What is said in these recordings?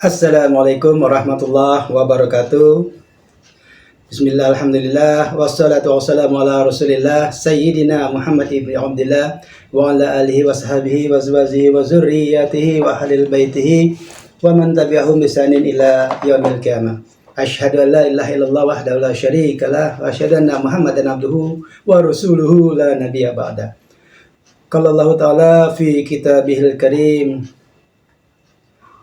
Assalamualaikum warahmatullahi wabarakatuh. Bismillah, alhamdulillah, wassalatu wassalamu ala rasulillah Sayyidina Muhammad ibn Abdillah wa ala alihi wa sahbihi wa azwajihi wa zurriyatihi wa ahlil baitihi wa man tabi'ahum bisanin ila yaumil qiyamah. Asyhadu an la ilaha illallah wahdahu la syarika lah wa asyhadu anna Muhammadan abduhu wa rasuluhu la nabiyya ba'da. Qala Allah ta'ala fi kitabihil karim,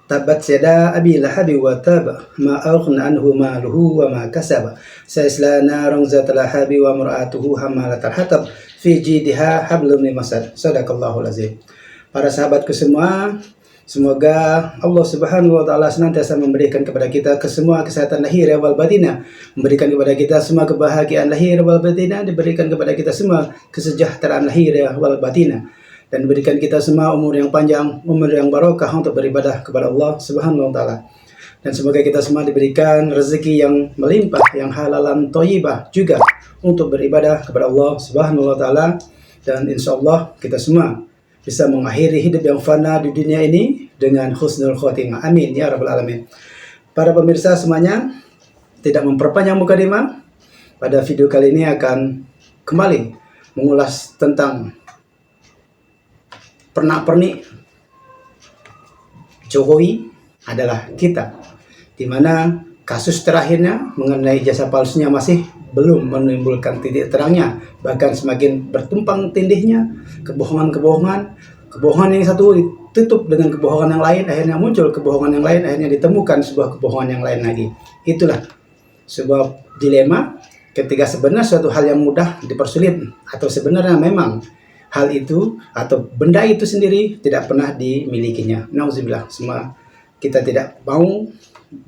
Tabat yada abi lahabi wa tab ma aghna anhu maluhu wa ma kasaba sayasla naran zata lahabi wa mar'atuhu hammalatal hatab fi jidha hablum min masad. Shadaqallahul azim. Para sahabatku semua, semoga Allah Subhanahu wa taala senantiasa memberikan kepada kita semua kesehatan lahir wal batin, memberikan kepada kita semua kebahagiaan lahir wal batin, diberikan kepada kita semua kesejahteraan lahir wal batin, dan berikan kita semua umur yang panjang, umur yang barokah untuk beribadah kepada Allah Subhanahu wa taala. Dan semoga kita semua diberikan rezeki yang melimpah, yang halalan thayyibah juga untuk beribadah kepada Allah Subhanahu wa taala, dan insyaallah kita semua bisa mengakhiri hidup yang fana di dunia ini dengan husnul khotimah. Amin ya rabbal alamin. Para pemirsa semuanya, tidak memperpanjang mukadimah, pada video kali ini akan kembali mengulas tentang pernak-pernik Jokowi adalah kita, di mana kasus terakhirnya mengenai jasa palsunya masih belum menimbulkan titik terangnya, bahkan semakin bertumpang tindihnya kebohongan yang satu ditutup dengan kebohongan yang lain, akhirnya muncul kebohongan yang lain, akhirnya ditemukan sebuah kebohongan yang lain lagi. Itulah sebuah dilema ketika sebenarnya suatu hal yang mudah dipersulit, atau sebenarnya memang hal itu atau benda itu sendiri tidak pernah dimilikinya. Nauzubillah, semua kita tidak mau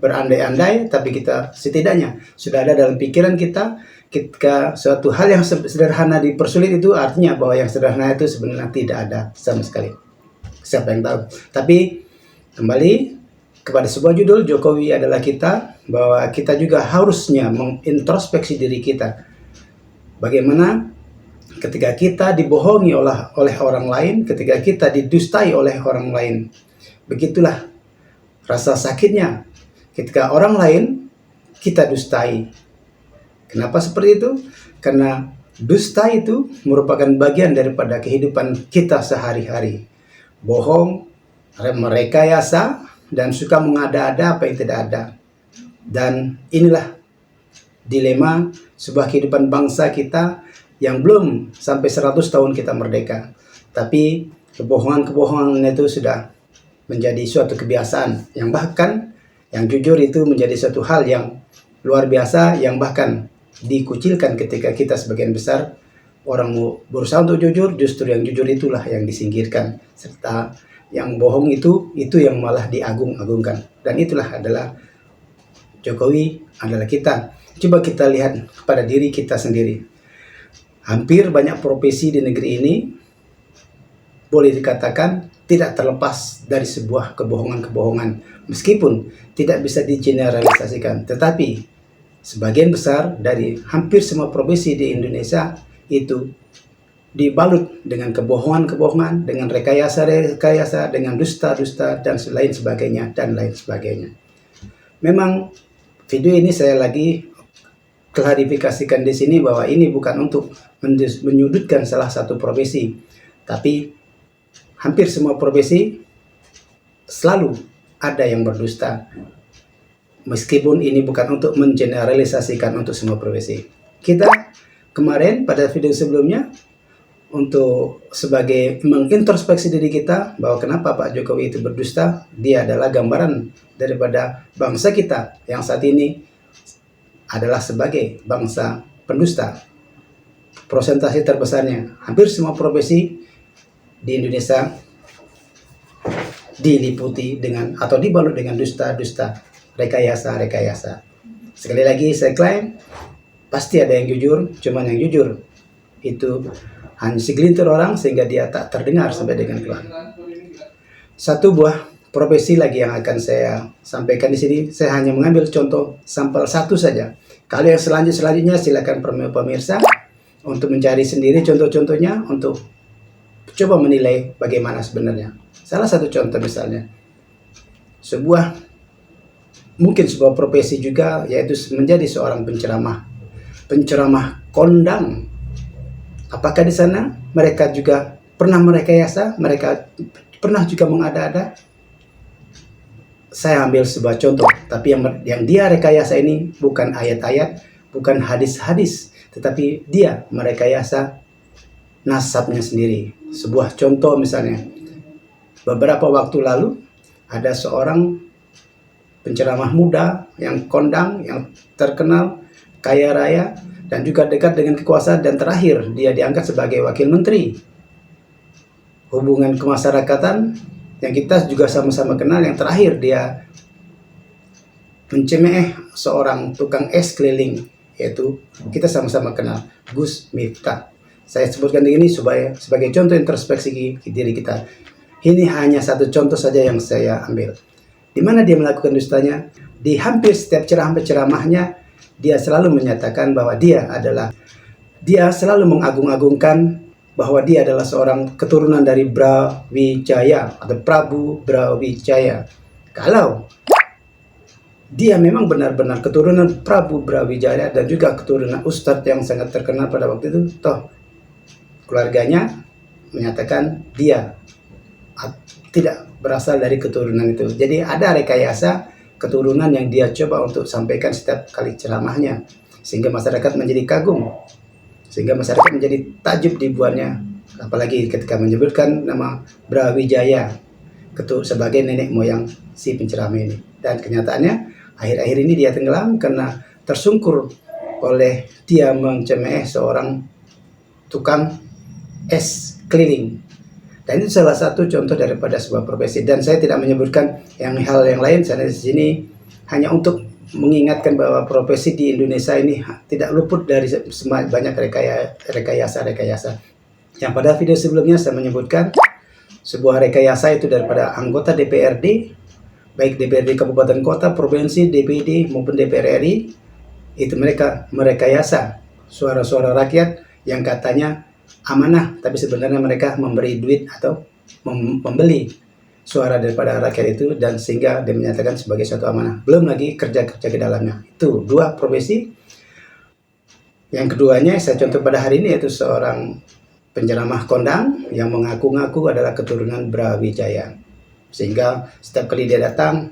berandai-andai, tapi kita setidaknya sudah ada dalam pikiran kita ketika suatu hal yang sederhana dipersulit, itu artinya bahwa yang sederhana itu sebenarnya tidak ada sama sekali. Siapa yang tahu? Tapi kembali kepada sebuah judul, Jokowi adalah kita, bahwa kita juga harusnya mengintrospeksi diri kita. Bagaimana ketika kita dibohongi oleh orang lain, ketika kita didustai oleh orang lain. Begitulah rasa sakitnya ketika orang lain kita dustai. Kenapa seperti itu? Karena dusta itu merupakan bagian daripada kehidupan kita sehari-hari. Bohong, merekayasa, dan suka mengada-ada apa yang tidak ada. Dan inilah dilema sebuah kehidupan bangsa kita yang belum sampai 100 tahun kita merdeka. Tapi kebohongan-kebohongan itu sudah menjadi suatu kebiasaan, yang bahkan yang jujur itu menjadi suatu hal yang luar biasa, yang bahkan dikucilkan ketika kita sebagian besar orang mau berusaha untuk jujur, justru yang jujur itulah yang disingkirkan, serta yang bohong itu yang malah diagung-agungkan. Dan itulah adalah Jokowi adalah kita. Coba kita lihat kepada diri kita sendiri. Hampir banyak profesi di negeri ini boleh dikatakan tidak terlepas dari sebuah kebohongan-kebohongan, meskipun tidak bisa digeneralisasikan. Tetapi sebagian besar dari hampir semua profesi di Indonesia itu dibalut dengan kebohongan-kebohongan, dengan rekayasa-rekayasa, dengan dusta-dusta, dan lain sebagainya, dan lain sebagainya. Memang video ini saya lagi klarifikasikan di sini bahwa ini bukan untuk menyudutkan salah satu profesi, tapi hampir semua profesi selalu ada yang berdusta, meskipun ini bukan untuk mengeneralisasikan untuk semua profesi. Kita kemarin pada video sebelumnya untuk sebagai mengintrospeksi diri kita bahwa kenapa Pak Jokowi itu berdusta, dia adalah gambaran daripada bangsa kita yang saat ini adalah sebagai bangsa pendusta. Persentase terbesarnya, hampir semua profesi di Indonesia diliputi dengan atau dibalut dengan dusta-dusta, rekayasa-rekayasa. Sekali lagi saya klaim, pasti ada yang jujur, cuman yang jujur itu hanya segelintir orang sehingga dia tak terdengar sampai dengan keluar. Satu buah profesi lagi yang akan saya sampaikan di sini, saya hanya mengambil contoh sampel satu saja. Kalau yang selanjutnya silakan pemirsa untuk mencari sendiri contoh-contohnya untuk coba menilai bagaimana sebenarnya. Salah satu contoh misalnya, sebuah mungkin sebuah profesi juga, yaitu menjadi seorang penceramah kondang. Apakah di sana mereka juga pernah merekayasa, mereka pernah juga mengada-ada? Saya ambil sebuah contoh, tapi yang dia rekayasa ini bukan ayat-ayat, bukan hadis-hadis, tetapi dia merekayasa nasabnya sendiri. Sebuah contoh misalnya, beberapa waktu lalu ada seorang penceramah muda yang kondang, yang terkenal, kaya raya, dan juga dekat dengan kekuasaan, dan terakhir dia diangkat sebagai wakil menteri hubungan kemasyarakatan, yang kita juga sama-sama kenal. Yang terakhir dia mencemeh seorang tukang es keliling, yaitu kita sama-sama kenal, Gus Miftah. Saya sebutkan ini sebagai contoh introspeksi diri kita. Ini hanya satu contoh saja yang saya ambil, di mana dia melakukan dustanya. Di hampir setiap ceramahnya dia selalu menyatakan bahwa dia selalu mengagung-agungkan bahwa dia adalah seorang keturunan dari Brawijaya atau Prabu Brawijaya. Kalau dia memang benar-benar keturunan Prabu Brawijaya dan juga keturunan ustadz yang sangat terkenal pada waktu itu, toh keluarganya menyatakan dia tidak berasal dari keturunan itu. Jadi ada rekayasa keturunan yang dia coba untuk sampaikan setiap kali ceramahnya, sehingga masyarakat menjadi kagum, sehingga masyarakat menjadi takjub dibuatnya. Apalagi ketika menyebutkan nama Brawijaya sebagai nenek moyang si penceramah ini. Dan kenyataannya akhir-akhir ini dia tenggelam karena tersungkur oleh dia mencemeh seorang tukang es keliling. Dan itu salah satu contoh daripada sebuah profesi. Dan saya tidak menyebutkan hal yang lain. Saya di sini hanya untuk mengingatkan bahwa profesi di Indonesia ini tidak luput dari banyak rekayasa. Yang pada video sebelumnya saya menyebutkan sebuah rekayasa itu daripada anggota DPRD, baik DPRD kabupaten kota, provinsi, DPD maupun DPR RI. Itu mereka merekayasa suara-suara rakyat yang katanya amanah, tapi sebenarnya mereka memberi duit atau membeli suara daripada rakyat itu, dan sehingga dia menyatakan sebagai suatu amanah. Belum lagi kerja-kerja ke dalamnya. Itu dua profesi. Yang keduanya saya contoh pada hari ini, yaitu seorang penceramah kondang yang mengaku-ngaku adalah keturunan Brawijaya. Sehingga setiap kali dia datang,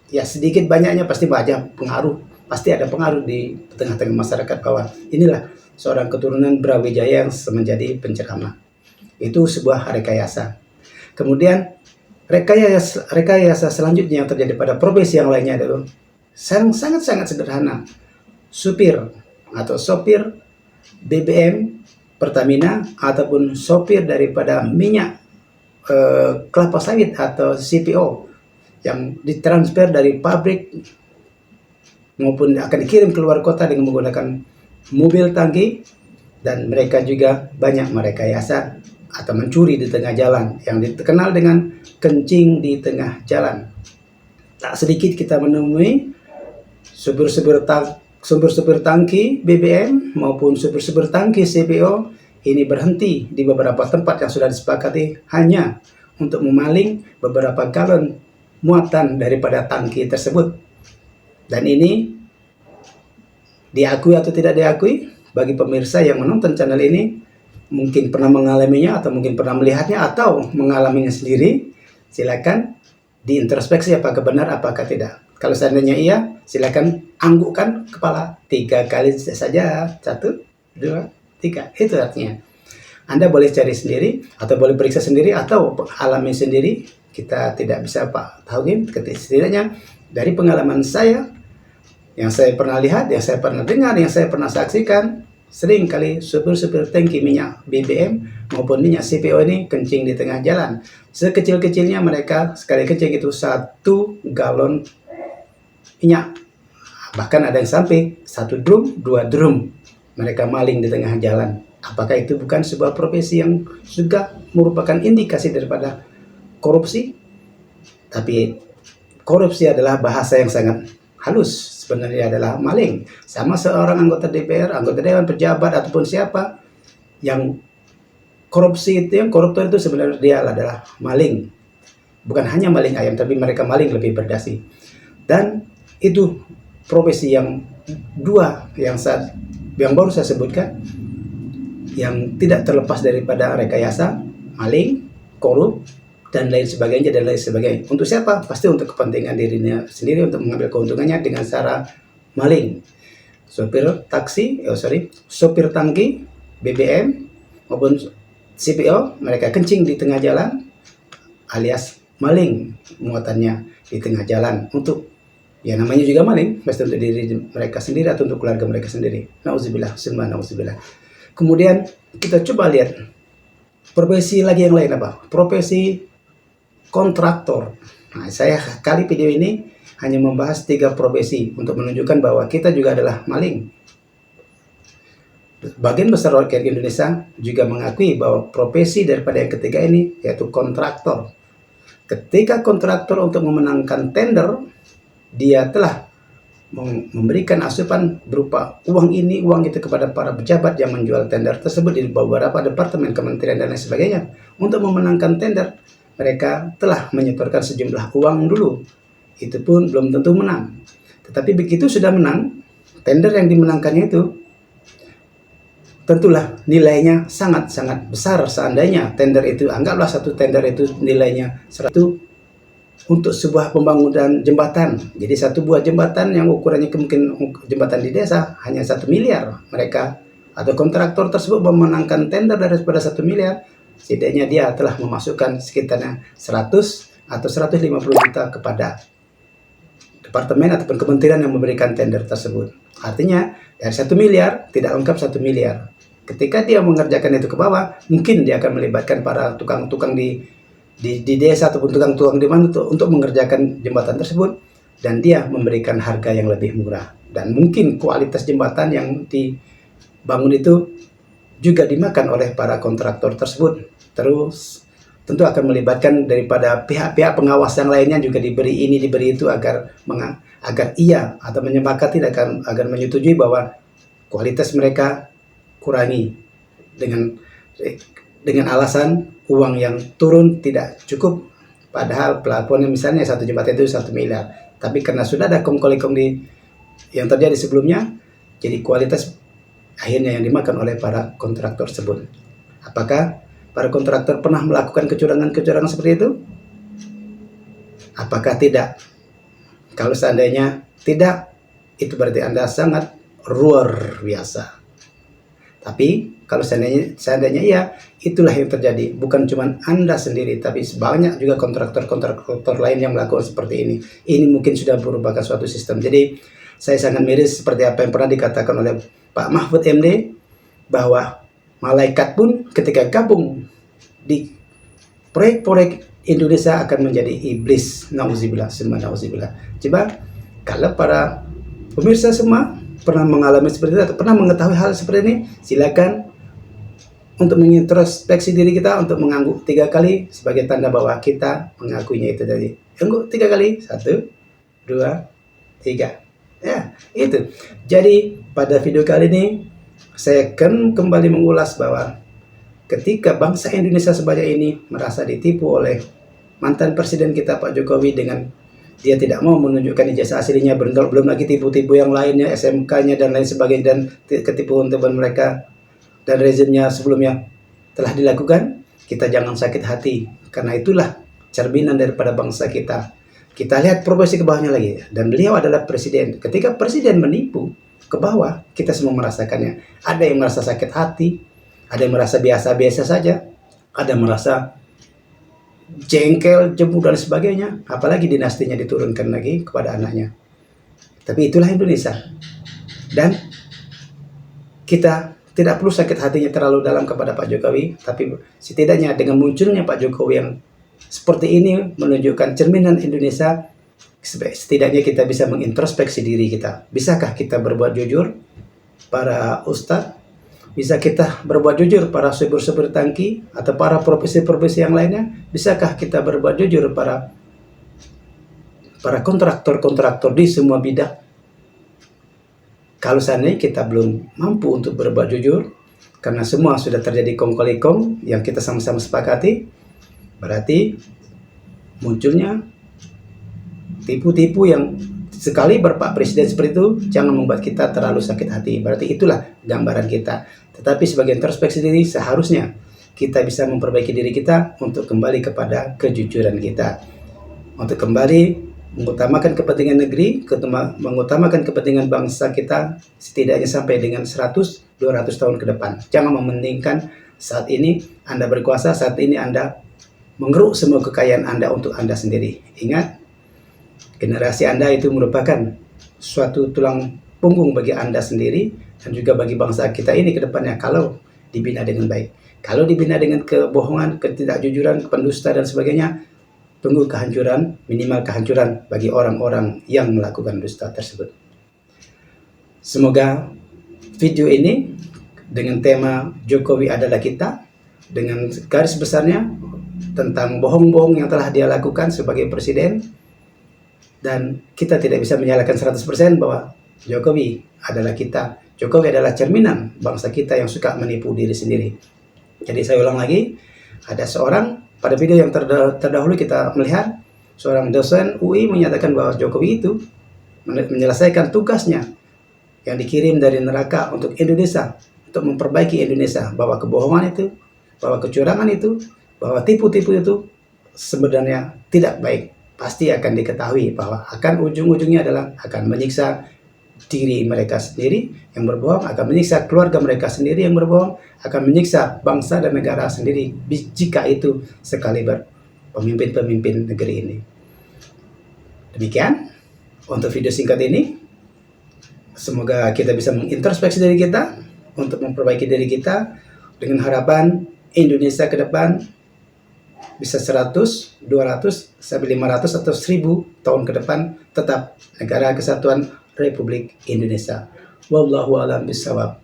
ya sedikit banyaknya pasti ada pengaruh di tengah-tengah masyarakat bahwa inilah seorang keturunan Brawijaya yang menjadi penceramah. Itu sebuah rekayasa. Kemudian rekayasa selanjutnya yang terjadi pada profesi yang lainnya adalah sangat-sangat sederhana. Supir atau sopir BBM Pertamina ataupun sopir daripada minyak kelapa sawit atau CPO yang ditransfer dari pabrik maupun akan dikirim keluar kota dengan menggunakan mobil tangki, dan mereka juga banyak merekayasa atau mencuri di tengah jalan yang dikenal dengan kencing di tengah jalan. Tak sedikit kita menemui supir tangki BBM maupun supir tangki CPO ini berhenti di beberapa tempat yang sudah disepakati hanya untuk memaling beberapa galon muatan daripada tangki tersebut. Dan ini diakui atau tidak diakui, bagi pemirsa yang menonton channel ini mungkin pernah mengalaminya atau mungkin pernah melihatnya atau mengalaminya sendiri, silakan diintrospeksi apakah benar apakah tidak. Kalau seandainya iya, silakan anggukkan kepala 3 kali saja. 1, 2, 3. Itu artinya. Anda boleh cari sendiri atau boleh periksa sendiri atau alami sendiri. Kita tidak bisa tahu, setidaknya dari pengalaman saya, yang saya pernah lihat, yang saya pernah dengar, yang saya pernah saksikan, sering kali supir-supir tangki minyak BBM maupun minyak CPO ini kencing di tengah jalan. Sekecil-kecilnya mereka sekali kencing itu 1 galon minyak. Bahkan ada yang sampai 1 drum, 2 drum mereka maling di tengah jalan. Apakah itu bukan sebuah profesi yang juga merupakan indikasi daripada korupsi? Tapi korupsi adalah bahasa yang sangat halus, sebenarnya adalah maling. Sama seorang anggota DPR, anggota dewan, pejabat ataupun siapa yang korupsi itu, yang koruptor itu sebenarnya dia adalah maling. Bukan hanya maling ayam, tapi mereka maling lebih berdasi. Dan Itu profesi yang dua yang baru saya sebutkan, yang tidak terlepas daripada rekayasa, maling, korup, dan lain sebagainya. Untuk siapa? Pasti untuk kepentingan dirinya sendiri, untuk mengambil keuntungannya dengan cara maling. Sopir tangki BBM maupun CPO, mereka kencing di tengah jalan, alias maling muatannya di tengah jalan, untuk ya namanya juga maling, pasti untuk diri mereka sendiri atau untuk keluarga mereka sendiri. Nauzubillah, summa nauzubillah. Kemudian kita coba lihat profesi lagi yang lain apa? Profesi kontraktor. Nah, saya kali video ini hanya membahas 3 profesi untuk menunjukkan bahwa kita juga adalah maling. Bagian besar rakyat Indonesia juga mengakui bahwa profesi daripada yang ketiga ini yaitu kontraktor. Ketika kontraktor untuk memenangkan tender, dia telah memberikan asupan berupa uang ini, uang itu kepada para pejabat yang menjual tender tersebut di beberapa departemen, kementerian, dan lain sebagainya. Untuk memenangkan tender, mereka telah menyetorkan sejumlah uang dulu. Itu pun belum tentu menang. Tetapi begitu sudah menang, tender yang dimenangkannya itu tentulah nilainya sangat-sangat besar. Seandainya tender itu, anggaplah satu tender itu nilainya 100 untuk sebuah pembangunan jembatan. Jadi satu buah jembatan yang ukurannya mungkin jembatan di desa hanya 1 miliar. Mereka atau kontraktor tersebut memenangkan tender daripada 1 miliar. Setidaknya dia telah memasukkan sekitarnya 100 atau 150 juta kepada departemen ataupun kementerian yang memberikan tender tersebut. Artinya dari 1 miliar tidak lengkap 1 miliar. Ketika dia mengerjakan itu ke bawah, mungkin dia akan melibatkan para tukang-tukang di desa ataupun tukang-tukang di mana untuk mengerjakan jembatan tersebut, dan dia memberikan harga yang lebih murah, dan mungkin kualitas jembatan yang dibangun itu juga dimakan oleh para kontraktor tersebut. Terus tentu akan melibatkan daripada pihak-pihak pengawas yang lainnya juga, diberi ini diberi itu agar ia atau menyepakati agar menyetujui bahwa kualitas mereka kurangi dengan alasan uang yang turun tidak cukup, padahal pelabuhannya misalnya satu jembatan itu 1 miliar, tapi karena sudah ada kong-kali-kong yang terjadi sebelumnya, jadi kualitas akhirnya yang dimakan oleh para kontraktor tersebut. Apakah para kontraktor pernah melakukan kecurangan-kecurangan seperti itu? Apakah tidak? Kalau seandainya tidak, itu berarti Anda sangat luar biasa. Tapi kalau seandainya iya, itulah yang terjadi. Bukan cuma Anda sendiri, tapi banyak juga kontraktor lain yang melakukan seperti ini. Ini mungkin sudah merupakan suatu sistem. Jadi saya sangat miris seperti apa yang pernah dikatakan oleh Pak Mahfud MD, bahwa malaikat pun ketika gabung di proyek-proyek Indonesia akan menjadi iblis. Nauzubillah, summa nauzubillah. Coba kalau para pemirsa semua pernah mengalami seperti itu atau pernah mengetahui hal seperti ini, silakan untuk mengintrospeksi diri kita, untuk mengangguk 3 kali sebagai tanda bahwa kita mengakuinya itu tadi. Angguk 3 kali, 1, 2, 3. Ya, itu. Jadi pada video kali ini saya akan kembali mengulas bahwa ketika bangsa Indonesia sebanyak ini merasa ditipu oleh mantan presiden kita Pak Jokowi dengan dia tidak mau menunjukkan ijazah aslinya, belum lagi tipu-tipu yang lainnya, SMK-nya dan lain sebagainya, dan ketipuan teman mereka dan rezimnya sebelumnya telah dilakukan, kita jangan sakit hati, karena itulah cerminan daripada bangsa kita. Kita lihat profesi ke bawahnya lagi, dan beliau adalah presiden. Ketika presiden menipu ke bawah, kita semua merasakannya. Ada yang merasa sakit hati, ada yang merasa biasa-biasa saja, ada yang merasa jengkel, jemu, dan sebagainya. Apalagi dinastinya diturunkan lagi kepada anaknya. Tapi itulah Indonesia. Dan kita tidak perlu sakit hatinya terlalu dalam kepada Pak Jokowi, tapi setidaknya dengan munculnya Pak Jokowi yang seperti ini menunjukkan cerminan Indonesia, setidaknya kita bisa mengintrospeksi diri kita. Bisakah kita berbuat jujur, para ustadz? Bisa kita berbuat jujur, para sopir-sopir tangki atau para profesi-profesi yang lainnya? Bisakah kita berbuat jujur, para kontraktor-kontraktor di semua bidang? Kalau seandainya kita belum mampu untuk berbuat jujur, karena semua sudah terjadi kong-kali-kong yang kita sama-sama sepakati, berarti munculnya tipu-tipu yang sekali Bapak Presiden seperti itu, jangan membuat kita terlalu sakit hati. Berarti itulah gambaran kita. Tetapi sebagai introspeksi diri, seharusnya kita bisa memperbaiki diri kita untuk kembali kepada kejujuran kita, untuk kembali mengutamakan kepentingan negeri, mengutamakan kepentingan bangsa kita, setidaknya sampai dengan 100-200 tahun ke depan. Jangan mementingkan saat ini Anda berkuasa, saat ini Anda mengeruk semua kekayaan Anda untuk Anda sendiri. Ingat, generasi Anda itu merupakan suatu tulang punggung bagi Anda sendiri dan juga bagi bangsa kita ini ke depannya kalau dibina dengan baik. Kalau dibina dengan kebohongan, ketidakjujuran, pendusta dan sebagainya, tunggu kehancuran, minimal kehancuran bagi orang-orang yang melakukan dusta tersebut. Semoga video ini dengan tema Jokowi adalah kita, dengan garis besarnya tentang bohong-bohong yang telah dia lakukan sebagai presiden, dan kita tidak bisa menyalahkan 100% bahwa Jokowi adalah kita. Jokowi adalah cerminan bangsa kita yang suka menipu diri sendiri. Jadi saya ulang lagi, ada seorang, pada video yang terdahulu kita melihat seorang dosen UI menyatakan bahwa Jokowi itu menyelesaikan tugasnya yang dikirim dari neraka untuk Indonesia, untuk memperbaiki Indonesia, bahwa kebohongan itu, bahwa kecurangan itu, bahwa tipu-tipu itu sebenarnya tidak baik. Pasti akan diketahui bahwa akan ujung-ujungnya adalah akan menyiksa diri mereka sendiri yang berbohong, akan menyiksa keluarga mereka sendiri yang berbohong, akan menyiksa bangsa dan negara sendiri jika itu sekali pemimpin-pemimpin negeri ini. Demikian untuk video singkat ini. Semoga kita bisa mengintrospeksi diri kita untuk memperbaiki diri kita dengan harapan Indonesia ke depan bisa 100, 200, sampai 500 atau 1000 tahun ke depan tetap negara kesatuan Republik Indonesia. Wallahu a'lam bishawab.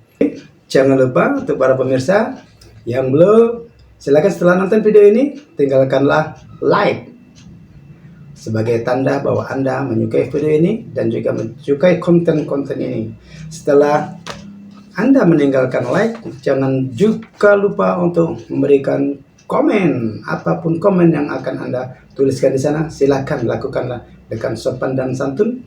Jangan lupa untuk para pemirsa yang belum, silakan setelah nonton video ini tinggalkanlah like sebagai tanda bahwa Anda menyukai video ini dan juga menyukai konten-konten ini. Setelah Anda meninggalkan like, jangan juga lupa untuk memberikan komen, apapun komen yang akan Anda tuliskan di sana, silakan lakukanlah dengan sopan dan santun,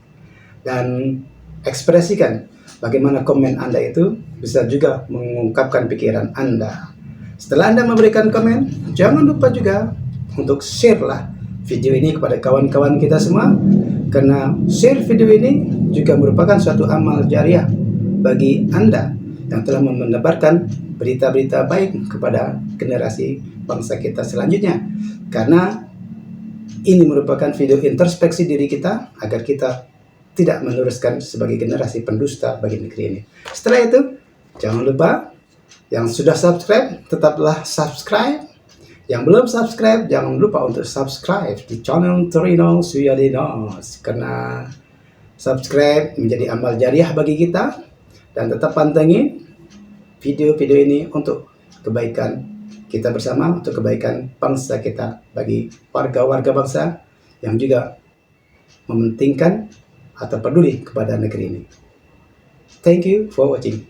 dan ekspresikan bagaimana komen Anda itu bisa juga mengungkapkan pikiran Anda. Setelah Anda memberikan komen, jangan lupa juga untuk share lah video ini kepada kawan-kawan kita semua, karena share video ini juga merupakan suatu amal jariah bagi Anda yang telah menebarkan berita-berita baik kepada generasi bangsa kita selanjutnya, karena ini merupakan video introspeksi diri kita agar kita tidak meneruskan sebagai generasi pendusta bagi negeri ini. Setelah itu, jangan lupa yang sudah subscribe tetaplah subscribe, yang belum subscribe jangan lupa untuk subscribe di channel Torino Suyadinos, karena subscribe menjadi amal jariah bagi kita, dan tetap pantengin video-video ini untuk kebaikan kita bersama, untuk kebaikan bangsa kita, bagi warga-warga bangsa yang juga mementingkan atau peduli kepada negeri ini. Thank you for watching.